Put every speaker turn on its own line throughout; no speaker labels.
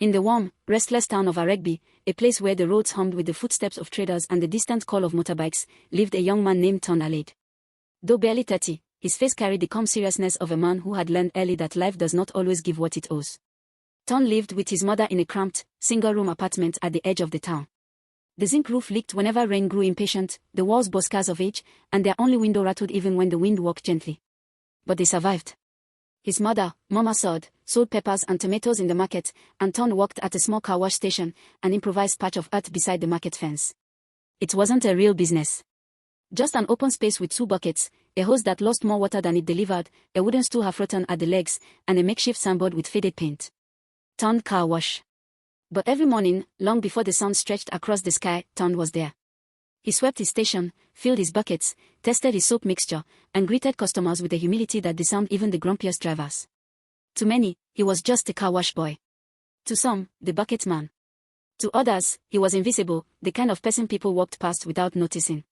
In the warm, restless town of Aregbi, a place where the roads hummed with the footsteps of traders and the distant call of motorbikes, lived a young man named Ton Alade. Though barely 30, his face carried the calm seriousness of a man who had learned early that life does not always give what it owes. Ton lived with his mother in a cramped, single-room apartment at the edge of the town. The zinc roof leaked whenever rain grew impatient, the walls bore scars of age, and their only window rattled even when the wind walked gently. But they survived. His mother, Mama Sod, sold peppers and tomatoes in the market, and Ton worked at a small car wash station, an improvised patch of earth beside the market fence. It wasn't a real business. Just an open space with 2 buckets, a hose that lost more water than it delivered, a wooden stool half-rotten at the legs, and a makeshift signboard with faded paint. Ton Car Wash. But every morning, long before the sun stretched across the sky, Ton was there. He swept his station, filled his buckets, tested his soap mixture, and greeted customers with a humility that disarmed even the grumpiest drivers. To many, he was just a car wash boy. To some, the bucket man. To others, he was invisible, the kind of person people walked past without noticing.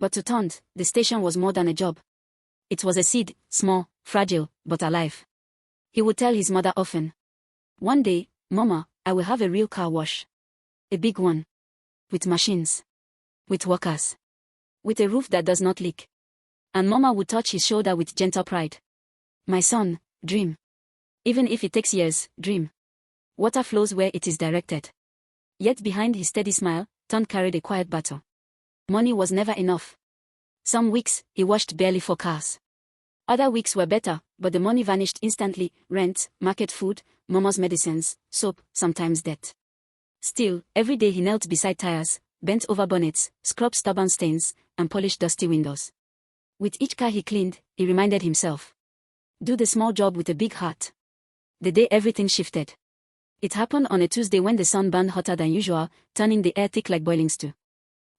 But to Ton, the station was more than a job. It was a seed, small, fragile, but alive. He would tell his mother often, "One day, Mama, I will have a real car wash. A big one. With machines. With workers. With a roof that does not leak." And Mama would touch his shoulder with gentle pride. "My son, dream. Even if it takes years, dream. Water flows where it is directed." Yet behind his steady smile, Ton carried a quiet battle. Money was never enough. Some weeks, he washed barely 4 cars. Other weeks were better, but the money vanished instantly: rent, market food, Mama's medicines, soap, sometimes debt. Still, every day he knelt beside tires, bent over bonnets, scrubbed stubborn stains, and polished dusty windows. With each car he cleaned, he reminded himself. Do the small job with a big heart. The day everything shifted. It happened on a Tuesday when the sun burned hotter than usual, turning the air thick like boiling stew.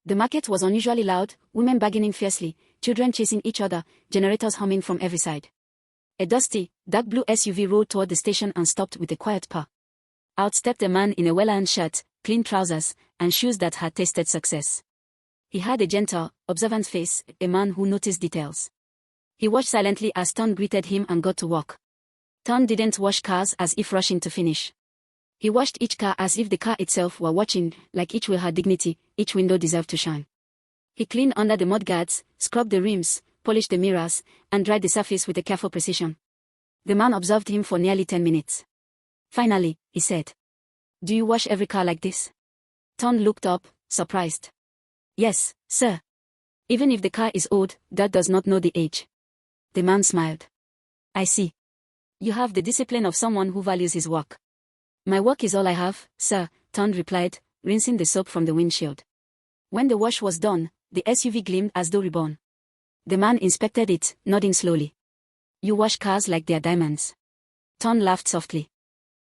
The market was unusually loud, women bargaining fiercely, children chasing each other, generators humming from every side. A dusty, dark blue SUV rolled toward the station and stopped with a quiet purr. Out stepped a man in a well-ironed shirt, clean trousers, and shoes that had tasted success. He had a gentle, observant face, a man who noticed details. He watched silently as Ton greeted him and got to work. Ton didn't wash cars as if rushing to finish. He washed each car as if the car itself were watching, like each wheel had dignity, each window deserved to shine. He cleaned under the mudguards, scrubbed the rims, polished the mirrors, and dried the surface with a careful precision. The man observed him for nearly 10 minutes. Finally, he said, "Do you wash every car like this?" Ton looked up, surprised. "Yes, sir. Even if the car is old, that does not know the age." The man smiled. "I see. You have the discipline of someone who values his work." "My work is all I have, sir," Ton replied, rinsing the soap from the windshield. When the wash was done, the SUV gleamed as though reborn. The man inspected it, nodding slowly. "You wash cars like they're diamonds." Ton laughed softly.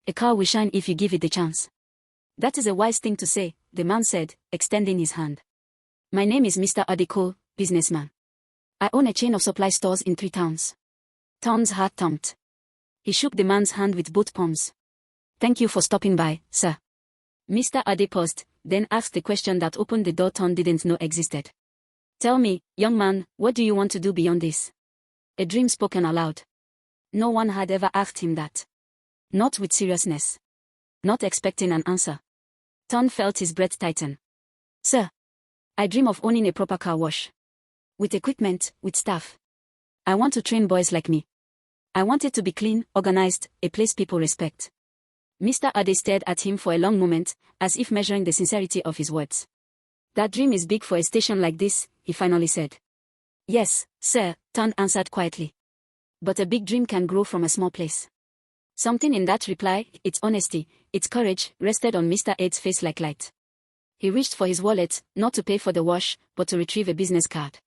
"A car will shine if you give it the chance." "That is a wise thing to say," the man said, extending his hand. "My name is Mr. Adeko, businessman. I own a chain of supply stores in 3 towns." Ton's heart thumped. He shook the man's hand with both palms. "Thank you for stopping by, sir." Mr. Ade paused, then asked the question that opened the door Ton didn't know existed. "Tell me, young man, what do you want to do beyond this?" A dream spoken aloud. No one had ever asked him that. Not with seriousness. Not expecting an answer. Ton felt his breath tighten. "Sir, I dream of owning a proper car wash. With equipment, with staff. I want to train boys like me. I want it to be clean, organized, a place people respect." Mr. Ade stared at him for a long moment, as if measuring the sincerity of his words. "That dream is big for a station like this," he finally said. "Yes, sir," Ton answered quietly. "But a big dream can grow from a small place." Something in that reply, its honesty, its courage, rested on Mr. Ade's face like light. He reached for his wallet, not to pay for the wash, but to retrieve a business card.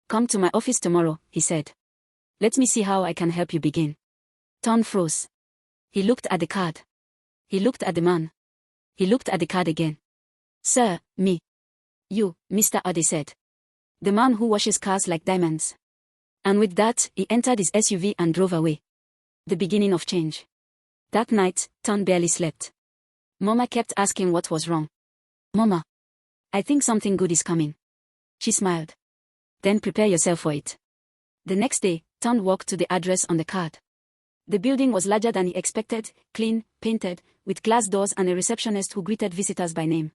"Come to my office tomorrow," he said. "Let me see how I can help you begin." Ton froze. He looked at the card. He looked at the man. He looked at the card again. "Sir, me." "You," Mr. Ade said. "The man who washes cars like diamonds." And with that, he entered his SUV and drove away. The beginning of change. That night, Ton barely slept. Mama kept asking what was wrong. "Mama, I think something good is coming." She smiled. "Then prepare yourself for it." The next day, Ton walked to the address on the card. The building was larger than he expected, clean, painted, with glass doors and a receptionist who greeted visitors by name.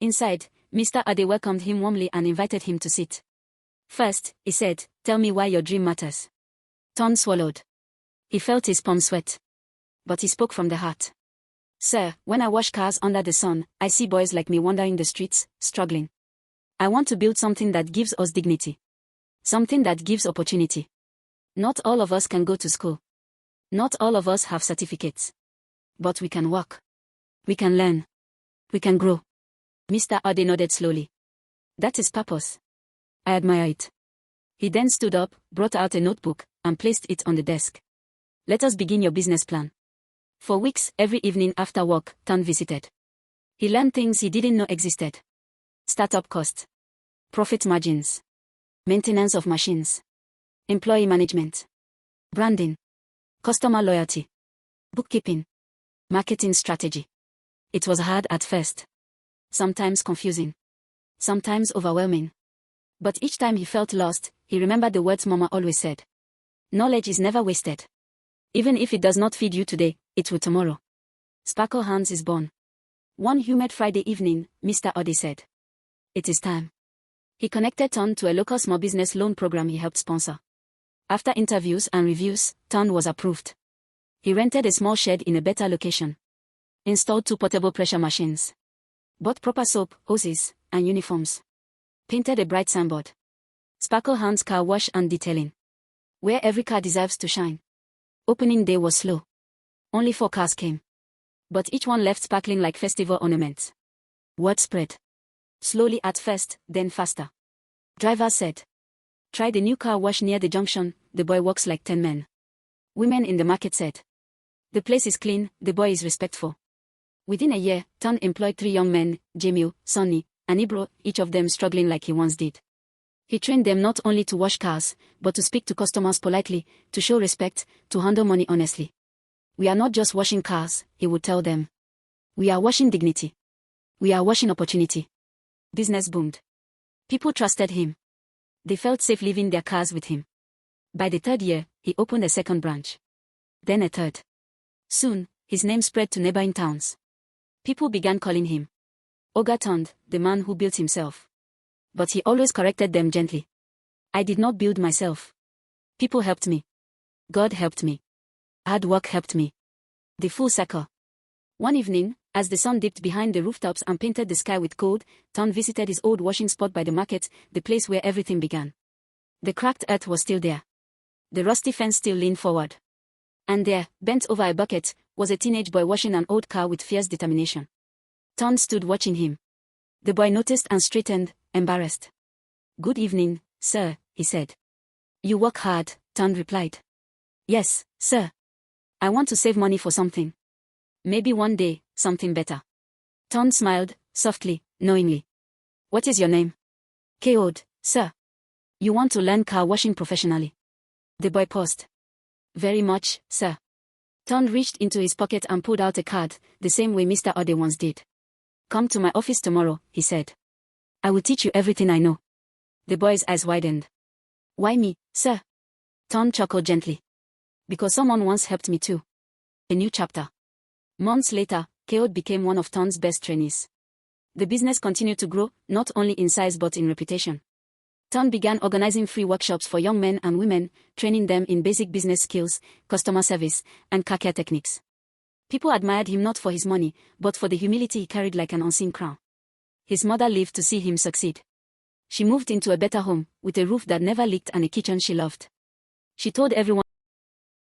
Inside, Mr. Ade welcomed him warmly and invited him to sit. First, he said, "Tell me why your dream matters." Ton swallowed. He felt his palms sweat. But he spoke from the heart. "Sir, when I wash cars under the sun, I see boys like me wandering the streets, struggling. I want to build something that gives us dignity. Something that gives opportunity. Not all of us can go to school. Not all of us have certificates. But we can work. We can learn. We can grow." Mr. Ade nodded slowly. "That is purpose. I admire it." He then stood up, brought out a notebook, and placed it on the desk. "Let us begin your business plan." For weeks, every evening after work, Ton visited. He learned things he didn't know existed. Startup cost. Profit margins. Maintenance of machines. Employee management. Branding. Customer loyalty. Bookkeeping. Marketing strategy. It was hard at first. Sometimes confusing. Sometimes overwhelming. But each time he felt lost, he remembered the words Mama always said. Knowledge is never wasted. Even if it does not feed you today, it will tomorrow. Sparkle Hands is born. One humid Friday evening, Mr. Ade said, "It is time." He connected Ton to a local small business loan program he helped sponsor. After interviews and reviews, Ton was approved. He rented a small shed in a better location. Installed 2 portable pressure machines. Bought proper soap, hoses, and uniforms. Painted a bright signboard. Sparkle Hands Car Wash and Detailing. Where every car deserves to shine. Opening day was slow. Only 4 cars came. But each one left sparkling like festival ornaments. Word spread. Slowly at first, then faster. Drivers said, "Try the new car wash near the junction, the boy works like 10 men." Women in the market said, "The place is clean, the boy is respectful." Within a year, Ton employed 3 young men, Jamil, Sonny, and Ibro, each of them struggling like he once did. He trained them not only to wash cars, but to speak to customers politely, to show respect, to handle money honestly. "We are not just washing cars," he would tell them. "We are washing dignity. We are washing opportunity." Business boomed. People trusted him. They felt safe leaving their cars with him. By the 3rd year, he opened a 2nd branch. Then a 3rd. Soon, his name spread to neighboring towns. People began calling him Oga Ton, the man who built himself. But he always corrected them gently. "I did not build myself. People helped me. God helped me. Hard work helped me." The full circle. One evening, as the sun dipped behind the rooftops and painted the sky with gold, Ton visited his old washing spot by the market, the place where everything began. The cracked earth was still there. The rusty fence still leaned forward. And there, bent over a bucket, was a teenage boy washing an old car with fierce determination. Ton stood watching him. The boy noticed and straightened, embarrassed. "Good evening, sir," he said. "You work hard," Ton replied. "Yes, sir. I want to save money for something. Maybe one day, something better." Ton smiled, softly, knowingly. "What is your name?" "Kayode, sir." "You want to learn car washing professionally?" The boy paused. "Very much, sir." Ton reached into his pocket and pulled out a card, the same way Mr. Ade once did. "Come to my office tomorrow," he said. "I will teach you everything I know." The boy's eyes widened. "Why me, sir?" Ton chuckled gently. "Because someone once helped me too." A new chapter. Months later, Kayode became one of Ton's best trainees. The business continued to grow, not only in size but in reputation. Ton began organizing free workshops for young men and women, training them in basic business skills, customer service, and car care techniques. People admired him not for his money, but for the humility he carried like an unseen crown. His mother lived to see him succeed. She moved into a better home, with a roof that never leaked and a kitchen she loved. She told everyone